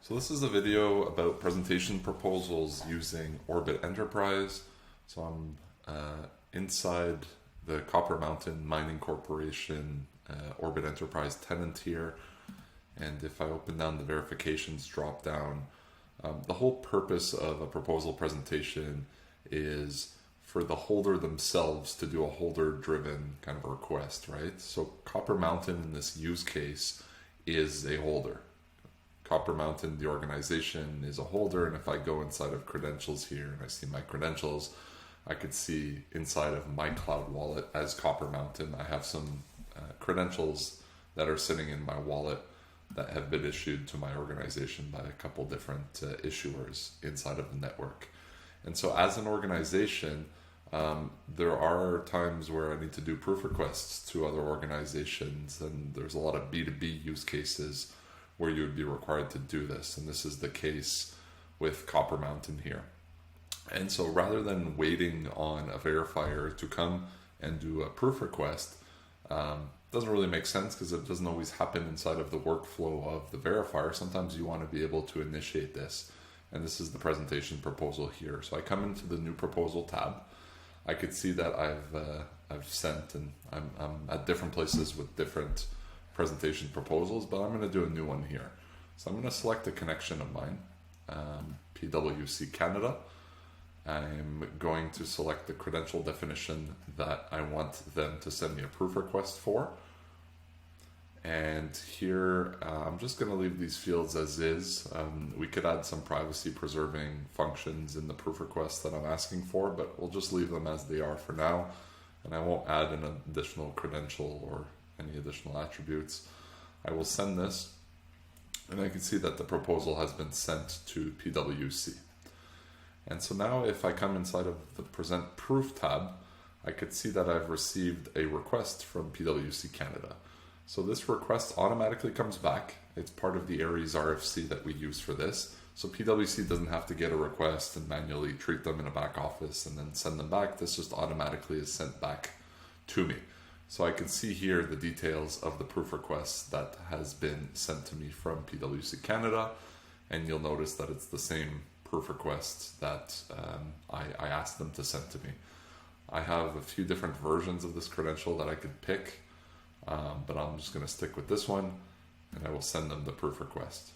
So this is a video about presentation proposals using Orbit Enterprise. So I'm inside the Copper Mountain Mining Corporation Orbit Enterprise tenant here. And if I open down the verifications drop down, the whole purpose of a proposal presentation is for the holder themselves to do a holder driven kind of request, right? So Copper Mountain in this use case is a holder. Copper Mountain, the organization, is a holder, and if I go inside of credentials here and I see my credentials, I could see inside of my cloud wallet as Copper Mountain, I have some credentials that are sitting in my wallet that have been issued to my organization by a couple different issuers inside of the network. And so as an organization, there are times where I need to do proof requests to other organizations, and there's a lot of B2B use cases where you would be required to do this. And this is the case with Copper Mountain here. And so rather than waiting on a verifier to come and do a proof request, doesn't really make sense because it doesn't always happen inside of the workflow of the verifier. Sometimes you want to be able to initiate this. And this is the presentation proposal here. So I come into the new proposal tab. I could see that I've sent, and I'm at different places with different presentation proposals, but I'm going to do a new one here. So I'm going to select a connection of mine, PwC Canada. I'm going to select the credential definition that I want them to send me a proof request for. And here, I'm just going to leave these fields as is. We could add some privacy preserving functions in the proof request that I'm asking for, but we'll just leave them as they are for now. And I won't add an additional credential or any additional attributes. I will send this, and I can see that the proposal has been sent to PwC. And so now if I come inside of the Present Proof tab, I could see that I've received a request from PwC Canada. So this request automatically comes back. It's part of the Aries RFC that we use for this. So PwC doesn't have to get a request and manually treat them in a back office and then send them back. This just automatically is sent back to me. So I can see here the details of the proof request that has been sent to me from PwC Canada, and you'll notice that it's the same proof request that I asked them to send to me. I have a few different versions of this credential that I could pick, but I'm just going to stick with this one, and I will send them the proof request.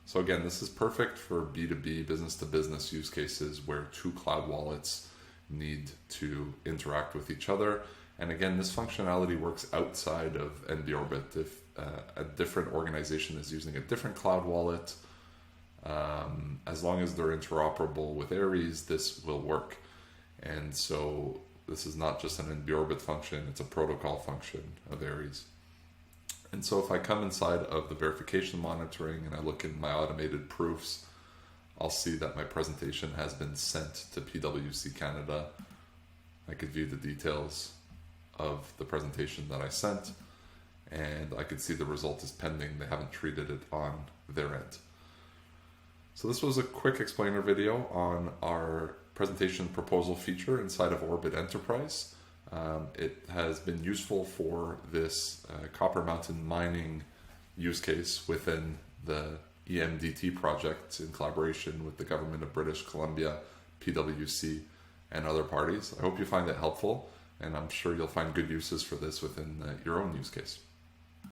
So again, this is perfect for B2B, business-to-business use cases where two cloud wallets need to interact with each other. And again, this functionality works outside of NB-Orbit. If a different organization is using a different cloud wallet, as long as they're interoperable with Aries, this will work. And so this is not just an NB-Orbit function, it's a protocol function of Aries. And so if I come inside of the verification monitoring and I look in my automated proofs, I'll see that my presentation has been sent to PwC Canada. I could view the details of the presentation that I sent, and I could see the result is pending. They haven't treated it on their end. So this was a quick explainer video on our presentation proposal feature inside of Orbit Enterprise. It has been useful for this Copper Mountain mining use case within the EMDT project in collaboration with the government of British Columbia, PwC, and other parties. I hope you find it helpful, and I'm sure you'll find good uses for this within your own use case.